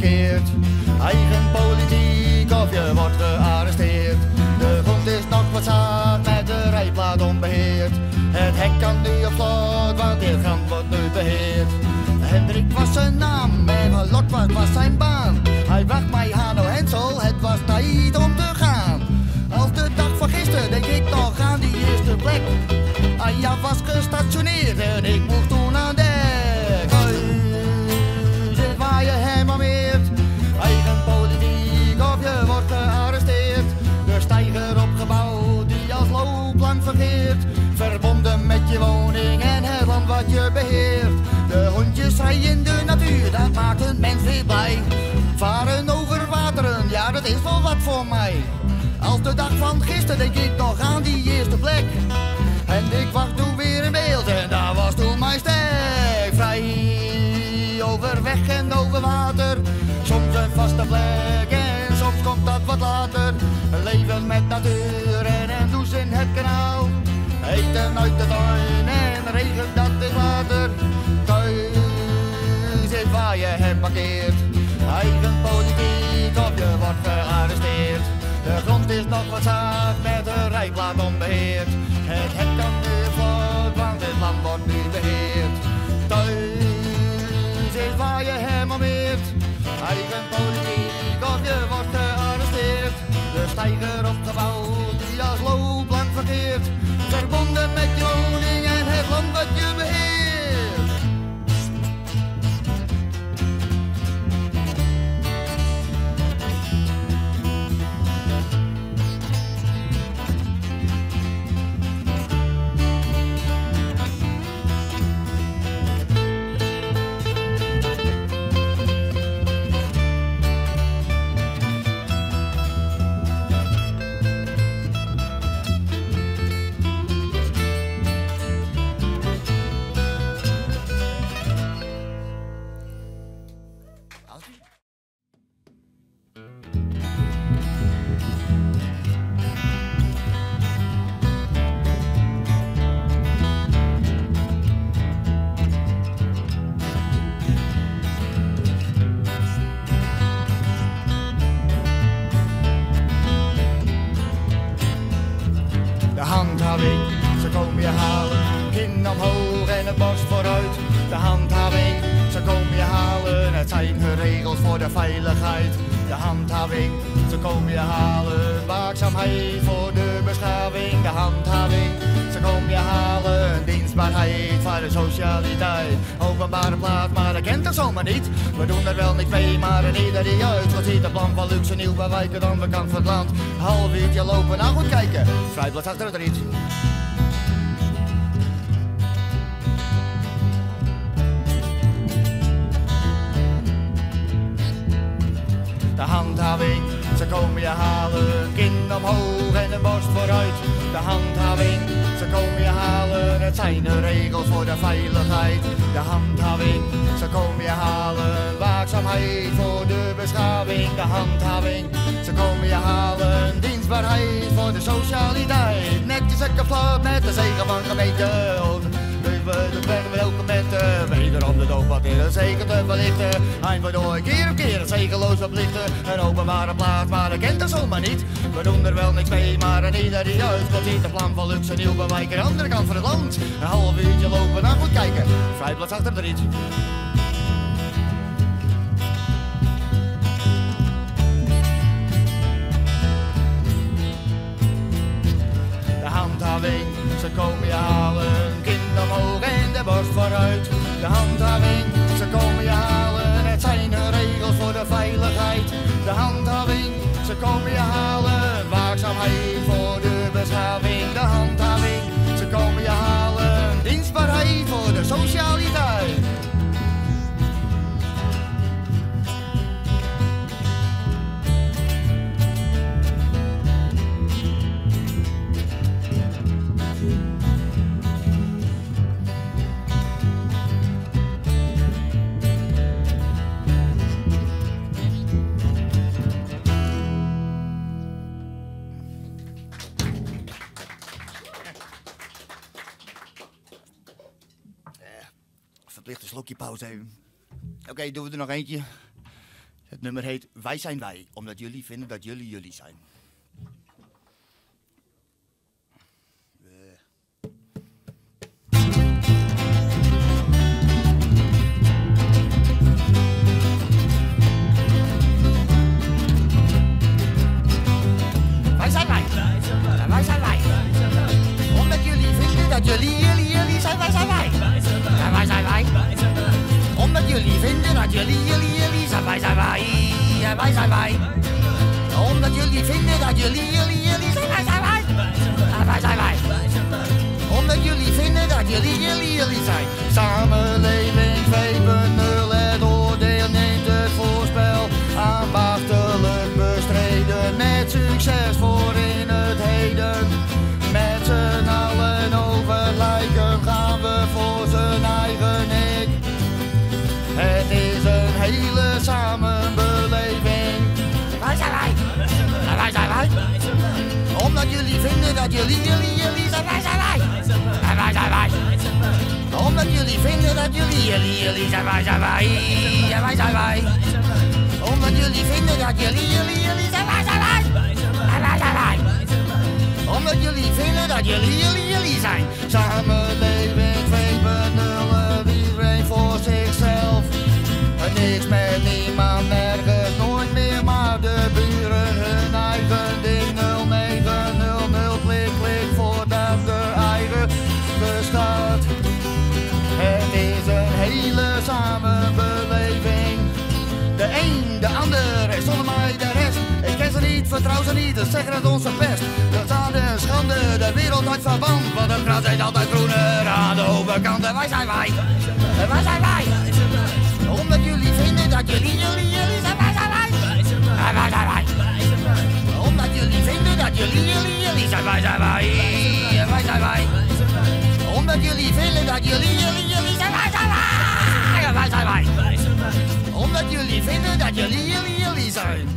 gescheerd. Eigen politiek of je wordt gearresteerd. De grond is nog wat zaad met de rijplaat onbeheerd. Het hek kan nu op slot, want dit grond wordt nu beheerd. Hendrik was zijn naam en Lot was zijn baan. Hij bracht mij Hanno Hensel, het was tijd om te gaan. Als de dag van gisteren denk ik nog aan die eerste plek. Anja was gestationeerd en ik mocht toen aan dek. Zit waar je hem ameert. Eigen politiek of je wordt gearresteerd. De steiger opgebouwd die als loopplank vergeert. Verbonden met je woning en het land wat je beheert. De hondjes vrij in de natuur, dat maakt een mens weer blij. Varen over wateren, ja dat is wel wat voor mij. Als de dag van gisteren denk ik nog aan die eerste plek. En ik wacht toen weer in beeld en daar was toen mijn stek. Vrij over weg en over water. Soms een vaste plek en soms komt dat wat later. Leven met natuur en een douche in het kanaal. Eten uit de tuin en regen dat is water. Thuis is waar je hem parkeert. Eigen politiek of je wordt gearresteerd. De grond is nog wat zaad met de rijplaat onbeheerd. Het hek kan nu vlot, want dit land wordt nu beheerd. Thuis is waar je hem alweert. Eigen politiek of je wordt gearresteerd. De steiger opgebouwd die als loopplank verkeert. Verbonden met je woning en het land wat je beheert. Ze komen je halen, kin omhoog en het borst vooruit. De handhaving, ze komen je halen, het zijn hun regels voor de veiligheid. De handhaving, ze komen je halen, waakzaamheid voor de beschaving. De handhaving, ze komen je halen, dienstbaarheid voor de socialiteit. Openbare plaats, maar dat kent dat zomaar niet. We doen er wel niks mee, maar in ieder die uit. Wat ziet het plan van luxe nieuw bij wijken aan de kant van het land. Half uurtje lopen, nou goed kijken, vrijblad achter het riet. De handhaving, ze komen je halen, kin omhoog en de borst vooruit. De handhaving, ze komen je halen, het zijn de regels voor de veiligheid. De handhaving, ze komen je halen, waakzaamheid voor de beschaving. De handhaving, ze komen je halen, dienstbaarheid voor de socialiteit. Netjes en kapot met de zegen van gemeente. Dat brengen we elke moment wederom de doop wat in het zeker te verlichten. Eind door keer op keer het zegeloos oplichten. Een openbare plaats, maar dat kent dat zomaar niet. We doen er wel niks mee, maar in ieder die uitkomt ziet de plan van luxe nieuw bewijk aan de andere kant van het land. Een half uurtje lopen, nou goed kijken, vrijplaats achter de riet. De handhaving, ze komen je halen, kind omhoog en de borst vooruit. De handhaving, ze komen je halen, het zijn de regels voor de veiligheid. De handhaving, ze komen je halen, waakzaamheid voor de beschaving. De handhaving, ze komen je halen, dienstbaarheid voor de socialiteit. Verplicht een slokje pauze even. Oké, doen we er nog eentje. Het nummer heet Wij zijn wij, omdat jullie vinden dat jullie jullie zijn. Wij zijn wij. Wij zijn wij. Omdat jullie vinden dat jullie zijn. Wij zijn wij. Wij zijn wij. Omdat jullie vinden dat jullie zijn. Wij zijn wij. Wij zijn wij. Omdat jullie vinden dat jullie zijn. Wij zijn wij. Wij zijn wij. Omdat jullie vinden dat jullie zijn. Samenleving 2.0, het oordeel neemt het voorspel. Ambachtelijk bestreden, met succes voor in het heden. Met z'n allen overlijken gaan we voor z'n eigen ik. Het is een hele samenbeleving. Wij zijn wij. Wij zijn wij. Omdat jullie vinden dat jullie zijn. Wij zijn wij. Wij zijn wij. Omdat jullie vinden dat jullie zijn. Wij zijn wij. Wij zijn wij. Omdat jullie vinden dat jullie zijn. Wij zijn wij. Wij zijn wij. Omdat jullie vinden dat jullie zijn. Samenleving 2.0, iedereen voor zichzelf. Niks met niemand, nergens, nooit meer, maar de buren hun eigen ding. 0900, klik, klik, voordat de eigen bestaat. Het is een hele samenbeleving. De een, de ander en zonder mij de rest. Ik ken ze niet, vertrouw ze niet, ze zeggen het onze pest. Dat staat een schande, de wereld uit verband. Want het gras is altijd groener aan de overkant. En wij zijn wij. En wij zijn wij. Omdat jullie vinden dat jullie zijn. Wij zijn wij. En wij zijn wij. Omdat jullie vinden dat jullie zijn. Wij zijn wij. En wij zijn wij. Omdat jullie vinden dat jullie zijn. Wij zijn wij. En wij zijn wij. Omdat jullie vinden dat jullie zijn.